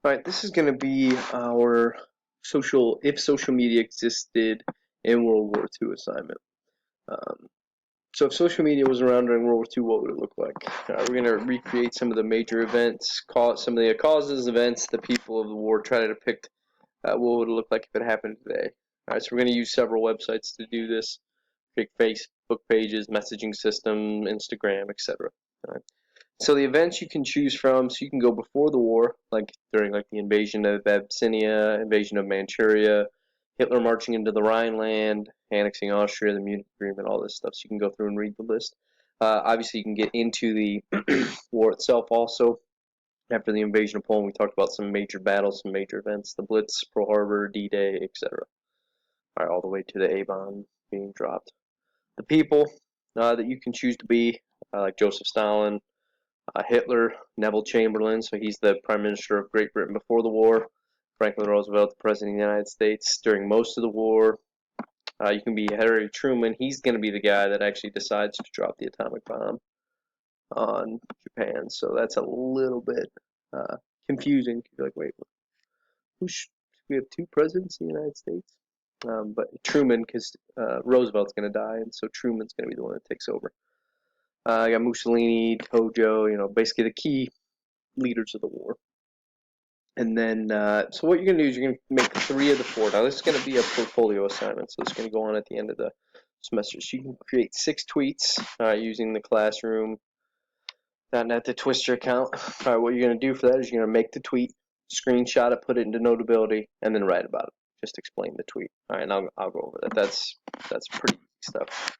Alright, this is going to be our if social media existed in World War II assignment. Um, so if social media was around during World War II, what would it look like? We're going to recreate some of the major events, some of the causes, events, the people of the war, try to depict what would it look like if it happened today. Alright, so we're going to use several websites to do this. Create Facebook pages, messaging system, Instagram, etc. Alright. So the events you can choose from, so you can go before the war, like during like the invasion of Abyssinia, invasion of Manchuria, Hitler marching into the Rhineland, annexing Austria, the Munich Agreement, all this stuff. So you can go through and read the list. Obviously, you can get into the war itself also. After the invasion of Poland, we talked about some major battles, some major events, the Blitz, Pearl Harbor, D-Day, etc. All right, all the way to the A-bomb being dropped. The people that you can choose to be, like Joseph Stalin, Hitler, Neville Chamberlain, so he's the Prime Minister of Great Britain before the war. Franklin Roosevelt, the President of the United States during most of the war. You can be Harry Truman. He's going to be the guy that actually decides to drop the atomic bomb on Japan. So that's a little bit confusing. You're like, wait, we have two presidents in the United States? But Truman, because Roosevelt's going to die, and so Truman's going to be the one that takes over. I got Mussolini, Tojo, basically the key leaders of the war. And then, so what you're going to do is you're going to make 3 of the 4. Now, this is going to be a portfolio assignment, so it's going to go on at the end of the semester. So you can create 6 tweets using the Classroom.net, the Twister account. All right, what you're going to do for that is you're going to make the tweet, screenshot it, put it into Notability, and then write about it. Just explain the tweet. All right, and I'll go over that. That's pretty easy stuff.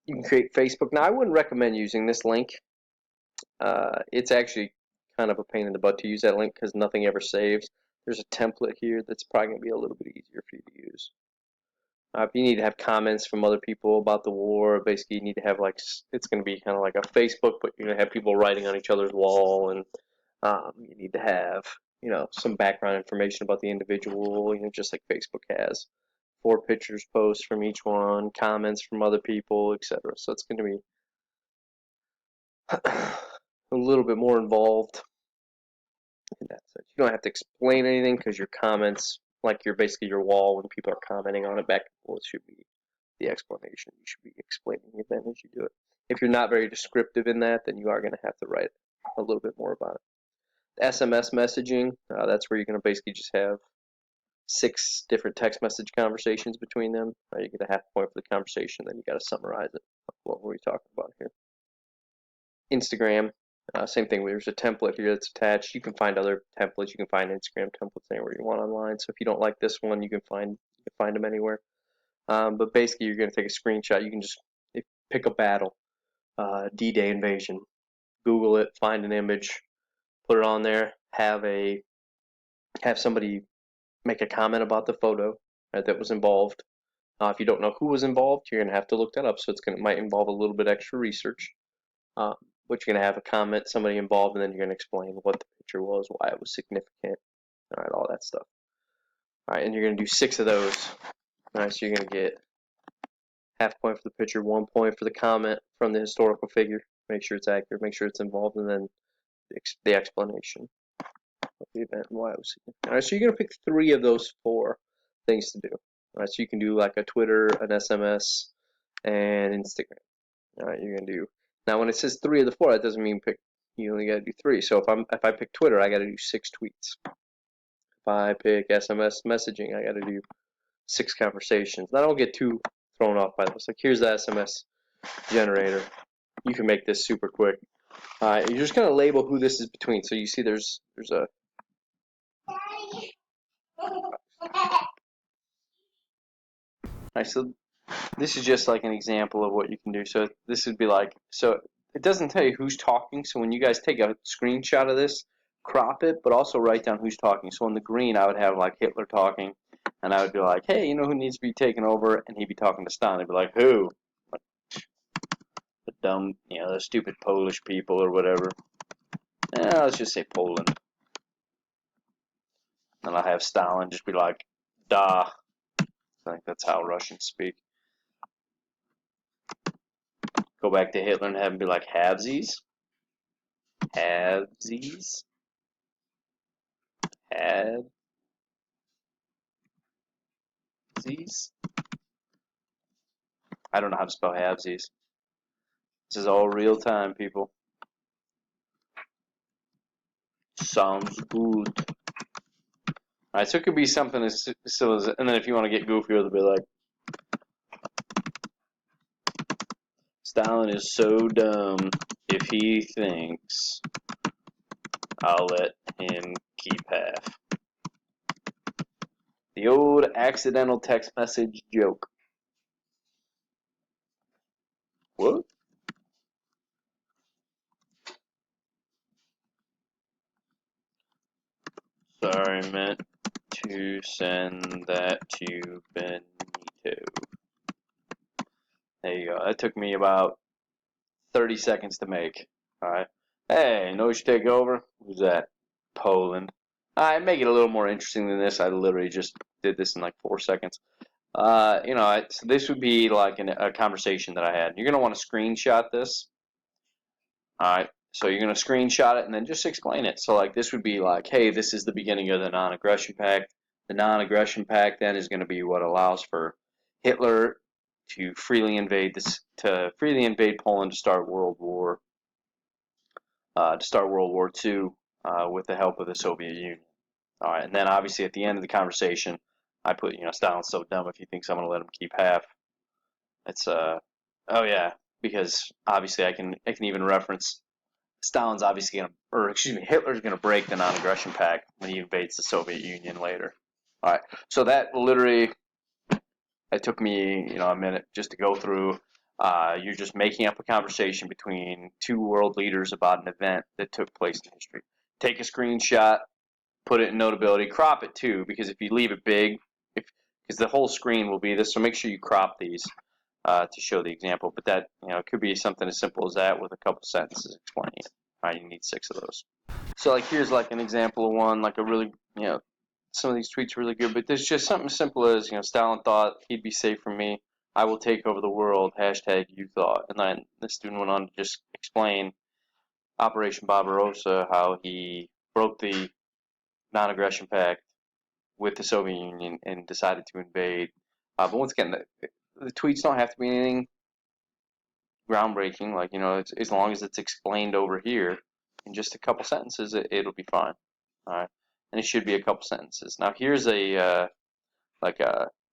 You can create Facebook. Now, I wouldn't recommend using this link. It's actually kind of a pain in the butt to use that link because nothing ever saves. There's a template here that's probably going to be a little bit easier for you to use. If you need to have comments from other people about the war, basically you need to have it's going to be kind of like a Facebook, but you're going to have people writing on each other's wall, and you need to have some background information about the individual, just like Facebook has. 4 pictures posts from each one, comments from other people, etc. So it's going to be a little bit more involved in that sense. You don't have to explain anything because your comments, like basically your wall when people are commenting on it back and forth, should be the explanation. You should be explaining the event as you do it. If you're not very descriptive in that, then you are going to have to write a little bit more about it. SMS messaging, that's where you're going to basically just have 6 different text message conversations between them. You get a half point for the conversation, then you got to summarize it. What were we talking about here? Instagram, same thing. There's a template here that's attached. You can find other templates. You can find Instagram templates anywhere you want online. So if you don't like this one, you can find them anywhere. But basically, you're going to take a screenshot. You can just pick a battle, D-Day invasion. Google it, find an image, put it on there. Have somebody make a comment about the photo that was involved. If you don't know who was involved, you're going to have to look that up. So might involve a little bit extra research. But you're going to have a comment, somebody involved, and then you're going to explain what the picture was, why it was significant, all right, all that stuff. All right, and you're going to do 6 of those. All right, so you're going to get half point for the picture, 1 point for the comment from the historical figure. Make sure it's accurate, make sure it's involved, and then the explanation of the event and why it was significant. All right, so you're going to pick 3 of those 4 things to do. All right, so you can do like a Twitter, an SMS, and Instagram. All right, you're going to do. Now, when it says 3 of the 4, that doesn't mean you only got to do 3. So if I pick Twitter, I got to do 6 tweets. If I pick SMS messaging, I got to do 6 conversations. And I don't get too thrown off by this. Like, here's the SMS generator. You can make this super quick. You're just going to label who this is between. So you see there's a... Alright, so this is just like an example of what you can do. So this would be like, so it doesn't tell you who's talking. So when you guys take a screenshot of this, crop it, but also write down who's talking. So in the green, I would have like Hitler talking, and I would be like, hey, you know who needs to be taken over? And he'd be talking to Stalin. He'd be like, who? Like, the dumb, the stupid Polish people or whatever. Let's just say Poland. And I'll have Stalin just be like, da. I think that's how Russians speak. Go back to Hitler and have him be like, halvesies? Halvesies? Habsies? I don't know how to spell Habsies. This is all real time, people. Sounds good. Alright, so it could be something as simple as, and then if you want to get goofier, they'll be like, Stalin is so dumb, if he thinks I'll let him keep half. The old accidental text message joke. What? Sorry, meant to send that to Benito. There you go. That took me about 30 seconds to make. Alright. Hey, know who should take over? Who's that? Poland. Alright, make it a little more interesting than this. I literally just did this in like 4 seconds. So this would be like a conversation that I had. You're going to want to screenshot this. Alright, so you're going to screenshot it and then just explain it. So like this would be like, hey, this is the beginning of the non-aggression pact. The non-aggression pact then is going to be what allows for Hitler to freely invade Poland to start World War II with the help of the Soviet Union. All right, and then obviously at the end of the conversation, I put, Stalin's so dumb if he thinks I'm going to let him keep half. It's oh yeah, because obviously I can even reference Stalin's obviously going to, or excuse me, Hitler's going to break the non-aggression pact when he invades the Soviet Union later. All right, so that literally, it took me, a minute just to go through. You're just making up a conversation between two world leaders about an event that took place in history. Take a screenshot, put it in Notability, crop it too, because if you leave it big, because the whole screen will be this, so make sure you crop these to show the example. But that, it could be something as simple as that with a couple sentences explaining it. All right, you need 6 of those. So like here's like an example of one, like a really, some of these tweets are really good, but there's just something simple as, Stalin thought he'd be safe from me. I will take over the world. # you thought. And then the student went on to just explain Operation Barbarossa, how he broke the non-aggression pact with the Soviet Union and decided to invade. But once again, the tweets don't have to be anything groundbreaking. Like, as long as it's explained over here in just a couple sentences, it'll be fine. All right, and it should be a couple sentences. Now here's a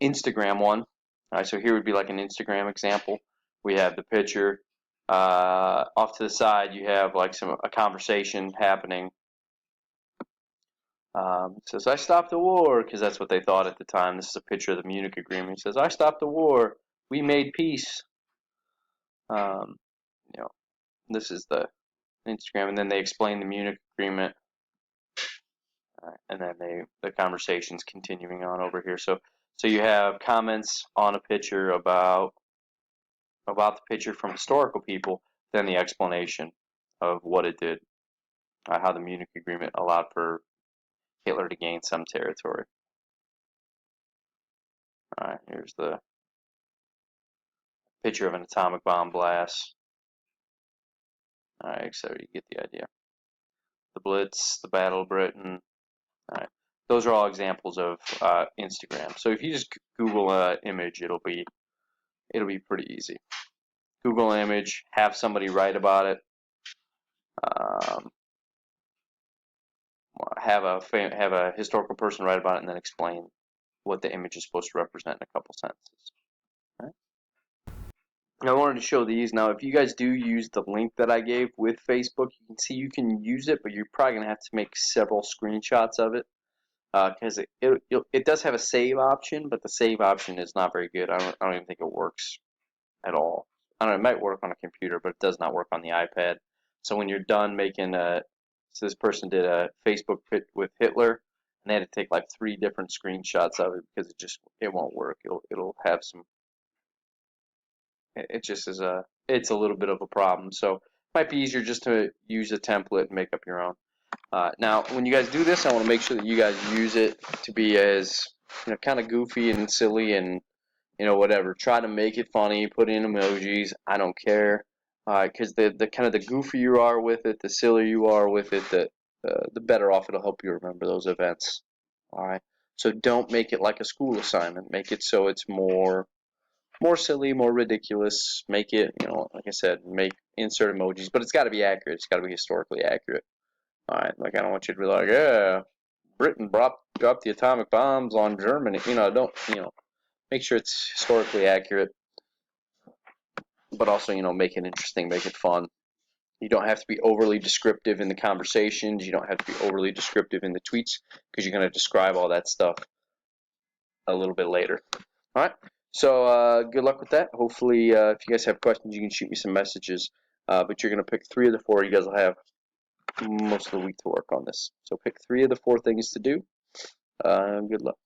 Instagram one. All right, so here would be like an Instagram example. We have the picture. Off to the side, you have like a conversation happening. It says, I stopped the war, because that's what they thought at the time. This is a picture of the Munich Agreement. He says, I stopped the war. We made peace. This is the Instagram, and then they explain the Munich Agreement, and then the conversation's continuing on over here. So you have comments on a picture about the picture from historical people, then the explanation of what it did, how the Munich Agreement allowed for Hitler to gain some territory. All right, here's the picture of an atomic bomb blast. All right, so you get the idea. The Blitz, the Battle of Britain. All right, those are all examples of Instagram. So if you just Google an image, it'll be pretty easy. Google an image, have somebody write about it. Have a historical person write about it, and then explain what the image is supposed to represent in a couple sentences. All right. I wanted to show these. Now, if you guys do use the link that I gave with Facebook, you can see you can use it, but you're probably going to have to make several screenshots of it, because it does have a save option, but the save option is not very good. I don't even think it works at all. I don't know, it might work on a computer, but it does not work on the iPad. So when you're done making so this person did a Facebook fit with Hitler, and they had to take like 3 different screenshots of it because it won't work. It'll have some. It just is it's a little bit of a problem. So it might be easier just to use a template and make up your own. Now, when you guys do this, I want to make sure that you guys use it to be as kind of goofy and silly and whatever. Try to make it funny. Put in emojis. I don't care. Because the kind of the goofier you are with it, the sillier you are with it, the better off it'll help you remember those events. All right. So don't make it like a school assignment. Make it so it's more silly, more ridiculous. Make it, like I said, insert emojis, but it's got to be accurate. It's got to be historically accurate. All right. Like I don't want you to be like, yeah, Britain dropped the atomic bombs on Germany. Don't make sure it's historically accurate, but also make it interesting, make it fun. You don't have to be overly descriptive in the conversations. You don't have to be overly descriptive in the tweets because you're going to describe all that stuff a little bit later. All right. So good luck with that. Hopefully, if you guys have questions, you can shoot me some messages. But you're going to pick 3 of the 4. You guys will have most of the week to work on this. So pick 3 of the 4 things to do. Good luck.